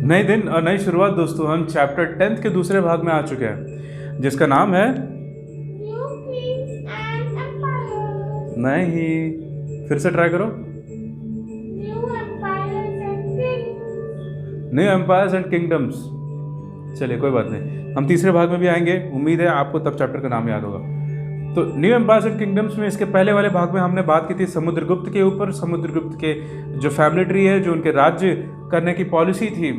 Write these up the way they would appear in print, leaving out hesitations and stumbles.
नए दिन और नई शुरुआत दोस्तों। हम चैप्टर 10th के दूसरे भाग में आ चुके हैं जिसका नाम है New kings and empires. नहीं, फिर से ट्राई करो। New empires and kings. New empires and kingdoms. चलिए कोई बात नहीं, हम तीसरे भाग में भी आएंगे। उम्मीद है आपको तब चैप्टर का नाम याद होगा। तो न्यू एम्पायर्स एंड किंगडम्स में इसके पहले वाले भाग में हमने बात की थी समुद्रगुप्त के ऊपर। समुद्रगुप्त के जो फैमिली ट्री है, जो उनके राज्य करने की पॉलिसी थी,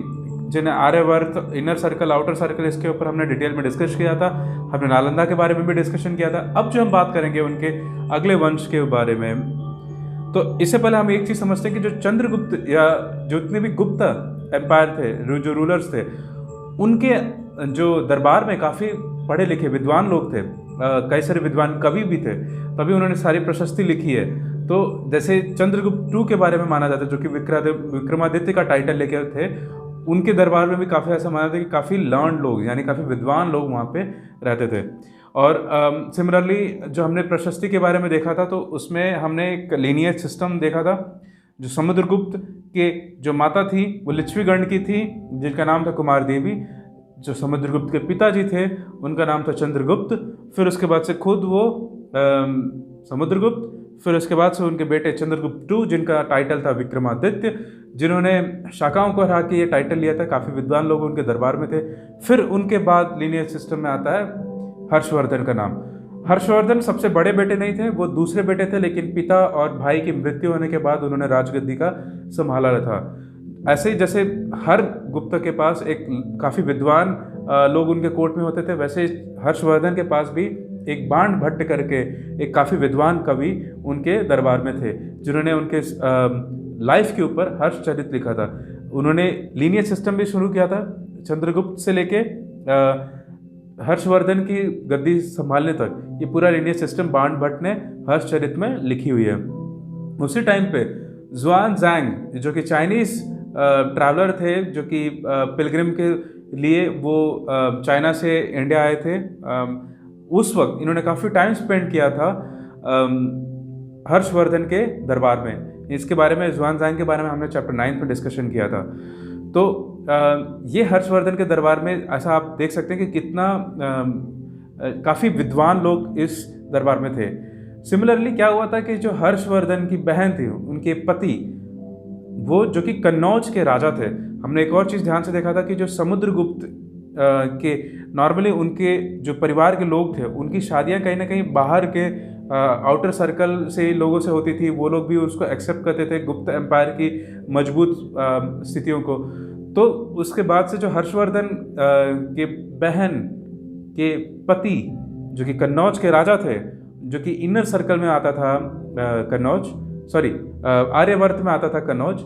जिन्हें Aryavarta, inner circle, outer circle, इसके ऊपर हमने डिटेल में डिस्कस किया था। हमने नालंदा के बारे में भी डिस्कशन किया था। अब जो हम बात करेंगे उनके अगले वंश के बारे में, तो इससे पहले हम एक चीज़ समझते हैं कि जो चंद्रगुप्त या जितने भी गुप्ता एम्पायर थे, जो रूलर्स थे, उनके जो दरबार में काफ़ी पढ़े लिखे विद्वान लोग थे। कई सारे विद्वान कवि भी थे, तभी उन्होंने सारी प्रशस्ति लिखी है। तो जैसे चंद्रगुप्त II के बारे में माना जाता है, जो कि विक्रमादित्य का टाइटल लेके थे, उनके दरबार में भी काफ़ी ऐसा माना जाता है कि काफ़ी लर्न लोग, यानी काफ़ी विद्वान लोग वहाँ पे रहते थे। और सिमिलरली जो हमने प्रशस्ति के बारे में देखा था, तो उसमें हमने एक लीनियर सिस्टम देखा था। जो समुद्रगुप्त के जो माता थी वो लिच्छवी गण की थी, जिनका नाम था कुमार देवी। जो समुद्रगुप्त के पिताजी थे उनका नाम था चंद्रगुप्त। फिर उसके बाद से खुद वो समुद्रगुप्त, फिर उसके बाद से उनके बेटे चंद्रगुप्त II, जिनका टाइटल था विक्रमादित्य, जिन्होंने शाकाओं को हरा के ये टाइटल लिया था। काफ़ी विद्वान लोग उनके दरबार में थे। फिर उनके बाद लीनियर सिस्टम में आता है हर्षवर्धन का नाम। हर्षवर्धन सबसे बड़े बेटे नहीं थे, वो दूसरे बेटे थे, लेकिन पिता और भाई की मृत्यु होने के बाद उन्होंने राजगद्दी का संभाला था। ऐसे ही जैसे हर गुप्त के पास एक काफ़ी विद्वान लोग उनके कोर्ट में होते थे, वैसे हर्षवर्धन के पास भी एक बाण भट्ट करके एक काफ़ी विद्वान कवि उनके दरबार में थे, जिन्होंने उनके लाइफ के ऊपर हर्षचरित लिखा था। उन्होंने लीनियर सिस्टम भी शुरू किया था। चंद्रगुप्त से लेके हर्षवर्धन की गद्दी संभालने तक ये पूरा लीनियर सिस्टम बाण भट्ट ने हर्षचरित में लिखी हुई है। उसी टाइम पे जुआन ज़ैंग, जो कि चाइनीज़ ट्रैवलर थे, जो कि पिलग्रिम के लिए वो चाइना से इंडिया आए थे, उस वक्त इन्होंने काफ़ी टाइम स्पेंड किया था हर्षवर्धन के दरबार में। इसके बारे में, जुआन ज़ैंग के बारे में हमने चैप्टर 9 में डिस्कशन किया था। तो ये हर्षवर्धन के दरबार में ऐसा आप देख सकते हैं कि कितना काफ़ी विद्वान लोग इस दरबार में थे। सिमिलरली क्या हुआ था कि जो हर्षवर्धन की बहन थी, उनके पति, वो जो कि कन्नौज के राजा थे। हमने एक और चीज़ ध्यान से देखा था कि जो समुद्रगुप्त के नॉर्मली उनके जो परिवार के लोग थे, उनकी शादियां कहीं ना कहीं बाहर के आउटर सर्कल से लोगों से होती थी। वो लोग भी उसको एक्सेप्ट करते थे, गुप्त एम्पायर की मजबूत स्थितियों को। तो उसके बाद से जो हर्षवर्धन के बहन के पति, जो कि कन्नौज के राजा थे, जो कि इनर सर्कल में आता था कन्नौज, सॉरी आर्यवर्त में आता था कन्नौज।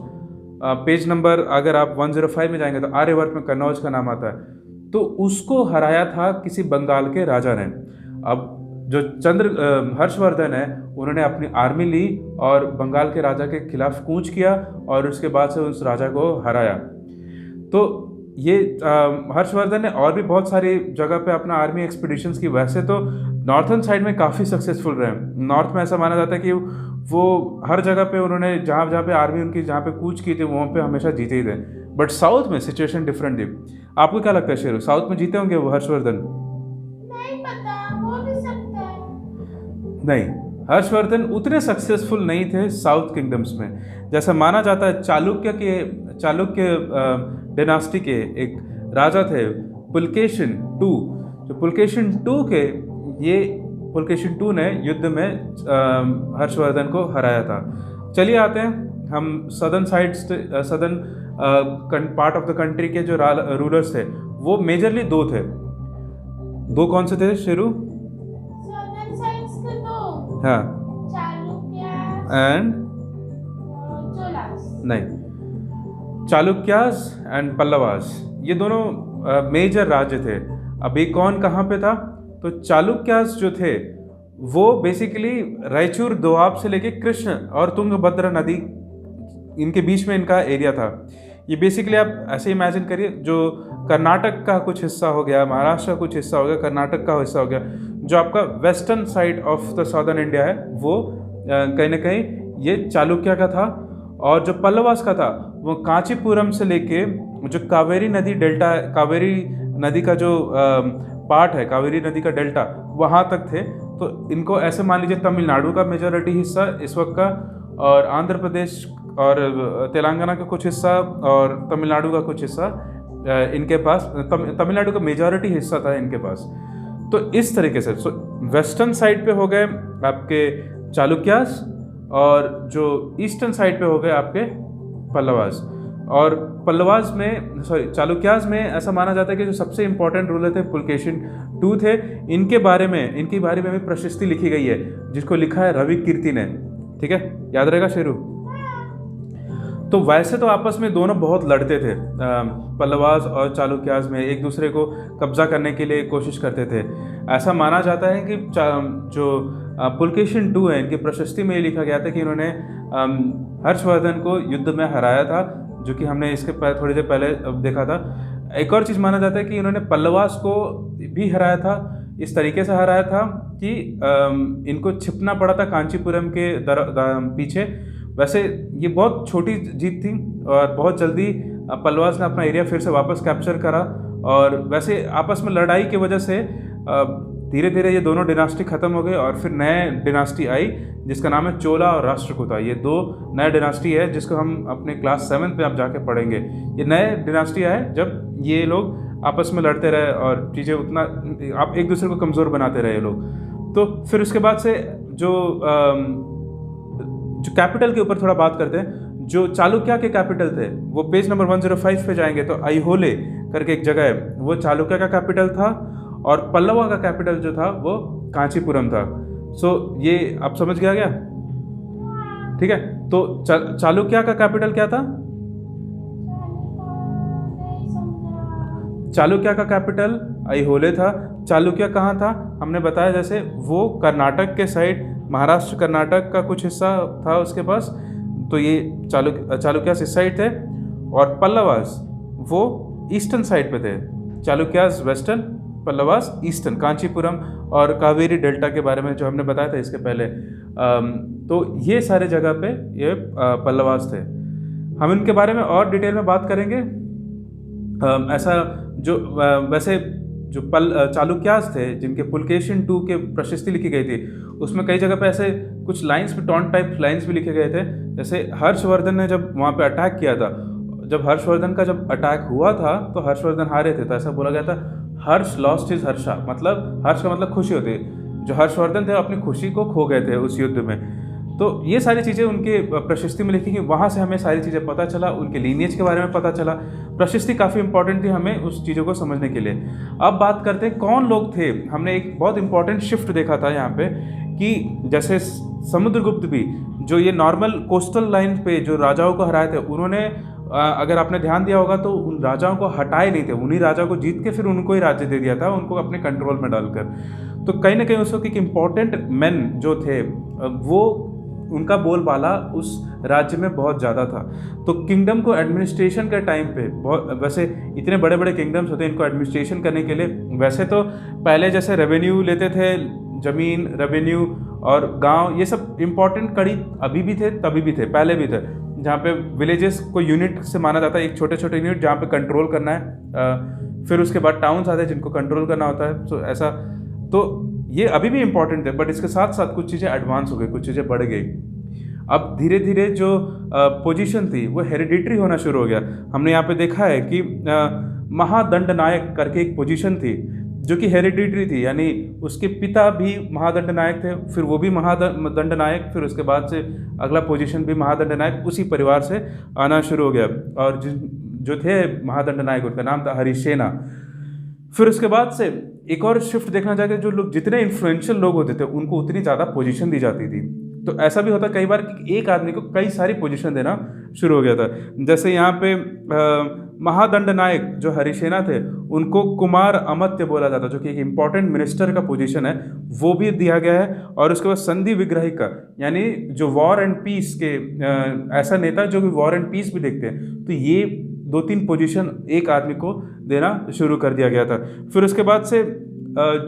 पेज नंबर अगर आप 105 में जाएंगे तो आर्यवर्त में कन्नौज का नाम आता है। तो उसको हराया था किसी बंगाल के राजा ने। अब जो हर्षवर्धन है, उन्होंने अपनी आर्मी ली और बंगाल के राजा के खिलाफ कूच किया और उसके बाद से उस राजा को हराया। तो ये हर्षवर्धन ने और भी बहुत सारी जगह पे अपना आर्मी एक्सपीडिशंस की। वैसे तो नॉर्थन साइड में काफ़ी सक्सेसफुल रहे। नॉर्थ में ऐसा माना जाता है कि वो हर जगह पे उन्होंने जहाँ पे आर्मी उनकी जहाँ पे कूच की थी, वहाँ पे हमेशा जीते ही थे। बट साउथ में सिचुएशन डिफरेंट थी। आपको क्या लगता है शेरू, साउथ में जीते होंगे वो हर्षवर्धन? नहीं पता, हो भी सकता है। नहीं, हर्षवर्धन उतने सक्सेसफुल नहीं थे साउथ किंगडम्स में। जैसा माना जाता है चालुक्य डिनास्टी के एक राजा थे पुलकेशिन II। जो पुलकेशिन II ने युद्ध में हर्षवर्धन को हराया था। चलिए आते हैं हम southern part of the country के जो रूलर्स थे, वो मेजरली दो थे। दो कौन से थे शेरू? Southern sides के दो, हाँ, चालुक्य एंड चोलास। नहीं, चालुक्यास एंड पल्लवास, ये दोनों मेजर राज्य थे। अभी कौन कहाँ पे था? तो चालुक्यास जो थे वो बेसिकली रायचूर दोआब से लेके कृष्ण और तुंगभद्रा नदी, इनके बीच में इनका एरिया था। ये बेसिकली आप ऐसे इमेजिन करिए, जो कर्नाटक का कुछ हिस्सा हो गया, महाराष्ट्र का कुछ हिस्सा हो गया, कर्नाटक का हिस्सा हो गया, जो आपका western side of the southern India है, वो कहीं ना कहीं ये चालुक्य का था। और जो पल्लवास का था वो कांचीपुरम से लेके जो कावेरी नदी डेल्टा, कावेरी नदी का जो पार्ट है, कावेरी नदी का डेल्टा, वहाँ तक थे। तो इनको ऐसे मान लीजिए तमिलनाडु का मेजॉरिटी हिस्सा इस वक्त का, और आंध्र प्रदेश और तेलंगाना का कुछ हिस्सा और तमिलनाडु का कुछ हिस्सा इनके पास, तमिलनाडु का मेजॉरिटी हिस्सा था इनके पास। तो इस तरीके से वेस्टर्न साइड पे हो गए आपके चालुक्यास, और जो ईस्टर्न साइड पे हो गए आपके पल्लवास। और पल्लवास में, चालुक्यास में ऐसा माना जाता है कि जो सबसे इंपॉर्टेंट रूलर थे पुलकेशिन II थे। इनके बारे में भी प्रशस्ति लिखी गई है, जिसको लिखा है रवि कीर्ति ने। ठीक है, याद रहेगा शेरू। तो वैसे तो आपस में दोनों बहुत लड़ते थे, पल्लवास और चालुक्यास में एक दूसरे को कब्जा करने के लिए कोशिश करते थे। ऐसा माना जाता है कि जो पुलकेशिन II है, इनकी प्रशस्ति में ये लिखा गया था कि इन्होंने हर्षवर्धन को युद्ध में हराया था, जो कि हमने इसके थोड़ी देर पहले देखा था। एक और चीज़ माना जाता है कि इन्होंने पल्लवास को भी हराया था। इस तरीके से हराया था कि इनको छिपना पड़ा था कांचीपुरम के पीछे। वैसे ये बहुत छोटी जीत थी और बहुत जल्दी पल्लवास ने अपना एरिया फिर से वापस कैप्चर करा। और वैसे आपस में लड़ाई की वजह से धीरे धीरे ये दोनों डिनास्टी ख़त्म हो गए और फिर नए डिनास्टी आई जिसका नाम है चोला और राष्ट्रकूटा। ये दो नए डिनास्टी है जिसको हम अपने क्लास 7 पे आप जाके पढ़ेंगे। ये नए डिनास्टी आए जब ये लोग आपस में लड़ते रहे और चीज़ें उतना आप एक दूसरे को कमज़ोर बनाते रहे ये लोग। तो फिर उसके बाद से जो कैपिटल के ऊपर थोड़ा बात करते हैं। जो चालुक्य के कैपिटल थे वो पेज नंबर 105 पे जाएंगे तो ऐहोले करके एक जगह है, वो चालुक्य का कैपिटल था। और पल्लवा का कैपिटल जो था वो कांचीपुरम था। सो ये आप समझ गया क्या? ठीक है, तो चालुक्य का कैपिटल क्या था? चालुक्य का कैपिटल ऐहोले था। चालुक्य कहाँ था? हमने बताया जैसे वो कर्नाटक के साइड, महाराष्ट्र कर्नाटक का कुछ हिस्सा था उसके पास। तो ये चालुक्यास इस साइड थे और पल्लवास वो ईस्टर्न साइड पे थे। चालुक्यास वेस्टर्न, पल्लवास ईस्टर्न, कांचीपुरम और कावेरी डेल्टा के बारे में जो हमने बताया था इसके पहले। तो ये सारे जगह पे ये पल्लवास थे। हम इनके बारे में और डिटेल में बात करेंगे। ऐसा जो वैसे जो चालुक्यास थे जिनके पुलकेशिन II के प्रशस्ति लिखी गई थी उसमें कई जगह पे ऐसे कुछ लाइंस भी, टॉन्ट टाइप लाइंस भी लिखे गए थे। जैसे हर्षवर्धन ने जब वहाँ पे अटैक किया था, जब हर्षवर्धन का जब अटैक हुआ था तो हर्षवर्धन हारे थे, तो ऐसा बोला गया था हर्ष लॉस्ट हिज हर्षा, मतलब हर्ष का मतलब खुशी होती है। जो हर्षवर्धन थे अपनी खुशी को खो गए थे उस युद्ध में। तो ये सारी चीज़ें उनके प्रशस्ति में लिखी गई, वहाँ से हमें सारी चीज़ें पता चला, उनके लीनिएज के बारे में पता चला। प्रशस्ति काफ़ी इंपॉर्टेंट थी हमें उस चीज़ों को समझने के लिए। अब बात करते हैं कौन लोग थे। हमने एक बहुत इंपॉर्टेंट शिफ्ट देखा था यहाँ पे कि जैसे समुद्रगुप्त भी, जो ये नॉर्मल कोस्टल लाइन पे जो राजाओं को हराए थे, उन्होंने अगर आपने ध्यान दिया होगा तो उन राजाओं को हटाए नहीं थे, उन्हीं राजाओं को जीत के फिर उनको ही राज्य दे दिया था, उनको अपने कंट्रोल में डालकर। तो कहीं ना कहीं उसको एक इम्पॉर्टेंट मैन जो थे वो, उनका बोलबाला उस राज्य में बहुत ज़्यादा था। तो किंगडम को एडमिनिस्ट्रेशन के टाइम पे बहुत, वैसे इतने बड़े बड़े किंगडम्स होते हैं, इनको एडमिनिस्ट्रेशन करने के लिए वैसे तो पहले जैसे रेवेन्यू लेते थे, ज़मीन, रेवेन्यू और गांव, ये सब इम्पॉर्टेंट कड़ी अभी भी थे, तभी भी थे, पहले भी थे, जहाँ पे विलेजेस को यूनिट से माना जाता है, एक छोटे छोटे यूनिट जहाँ पे कंट्रोल करना है। फिर उसके बाद टाउन्स आते हैं जिनको कंट्रोल करना होता है। तो ऐसा, तो ये अभी भी इम्पॉर्टेंट है, बट इसके साथ साथ कुछ चीज़ें एडवांस हो गई, कुछ चीज़ें बढ़ गई। अब धीरे धीरे जो पोजीशन थी वो हेरिडिटरी होना शुरू हो गया। हमने यहाँ पे देखा है कि महादंड नायक करके एक पोजीशन थी जो कि हेरिडिटरी थी, यानी उसके पिता भी महादंड नायक थे, फिर वो भी महादंड नायक, फिर उसके बाद से अगला पोजीशन भी महादंड नायक उसी परिवार से आना शुरू हो गया। और जो थे महादंड नायक उनका नाम था हरिसेना। फिर उसके बाद से एक और शिफ्ट देखना चाहिए, जो लोग जितने इन्फ्लुएंशियल लोग होते थे उनको उतनी ज़्यादा पोजीशन दी जाती थी। तो ऐसा भी होता कई बार कि एक आदमी को कई सारी पोजीशन देना शुरू हो गया था। जैसे यहाँ पे महादंड नायक जो हरिसेना थे उनको कुमार अमत्य बोला जाता, जो कि एक इम्पॉर्टेंट मिनिस्टर का पोजीशन है, वो भी दिया गया है। और उसके बाद संधि विग्रहिका, यानी जो वॉर एंड पीस के ऐसा नेता जो कि वॉर एंड पीस भी देखते हैं। तो ये 2-3 पोजीशन एक आदमी को देना शुरू कर दिया गया था। फिर उसके बाद से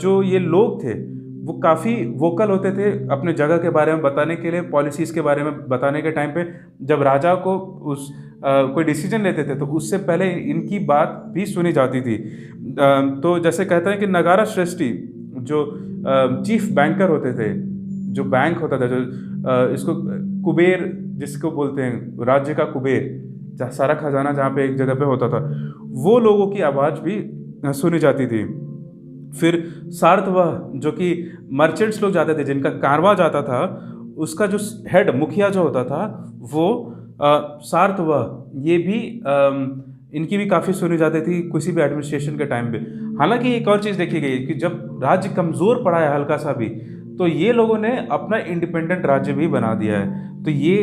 जो ये लोग थे वो काफ़ी वोकल होते थे अपने जगह के बारे में बताने के लिए, पॉलिसीज़ के बारे में बताने के टाइम पे। जब राजा को उस कोई डिसीजन लेते थे तो उससे पहले इनकी बात भी सुनी जाती थी। तो जैसे कहते हैं कि नगारा श्रेष्ठी जो चीफ बैंकर होते थे, जो बैंक होता था, जो इसको कुबेर जिसको बोलते हैं, राज्य का कुबेर, जहाँ सारा खजाना जहाँ पे एक जगह पे होता था, वो लोगों की आवाज़ भी सुनी जाती थी। फिर सार्थवाह जो कि मर्चेंट्स लोग जाते थे, जिनका कारवां जाता था, उसका जो हेड मुखिया जो होता था वो सार्थवाह, ये भी इनकी भी काफ़ी सुनी जाती थी किसी भी एडमिनिस्ट्रेशन के टाइम पे। हालांकि एक और चीज़ देखी गई कि जब राज्य कमज़ोर पड़ा है हल्का सा भी, तो ये लोगों ने अपना इंडिपेंडेंट राज्य भी बना दिया है। तो ये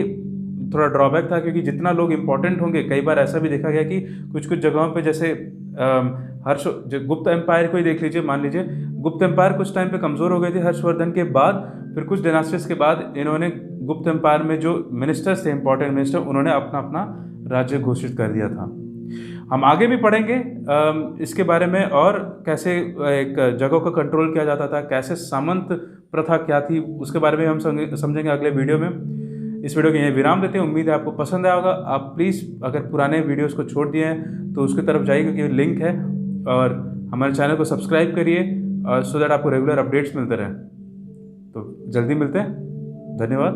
थोड़ा ड्रॉबैक था, क्योंकि जितना लोग इंपॉर्टेंट होंगे, कई बार ऐसा भी देखा गया कि कुछ कुछ जगहों पे जैसे जो गुप्त एम्पायर को ही देख लीजिए, मान लीजिए गुप्त एम्पायर कुछ टाइम पे कमज़ोर हो गए थे हर्षवर्धन के बाद। फिर कुछ डायनास्टीज के बाद इन्होंने गुप्त एम्पायर में जो मिनिस्टर्स थे, इंपॉर्टेंट मिनिस्टर, उन्होंने अपना अपना राज्य घोषित कर दिया था। हम आगे भी पढ़ेंगे इसके बारे में, और कैसे एक जगहों का कंट्रोल किया जाता था, कैसे सामंत प्रथा क्या थी, उसके बारे में हम समझेंगे अगले वीडियो में। इस वीडियो को यहीं विराम देते हैं। उम्मीद है आपको पसंद आया होगा। आप प्लीज़ अगर पुराने वीडियोस को छोड़ दिए हैं तो उसकी तरफ जाइए, क्योंकि लिंक है, और हमारे चैनल को सब्सक्राइब करिए सो दैट आपको रेगुलर अपडेट्स मिलते रहें। तो जल्दी मिलते हैं। धन्यवाद।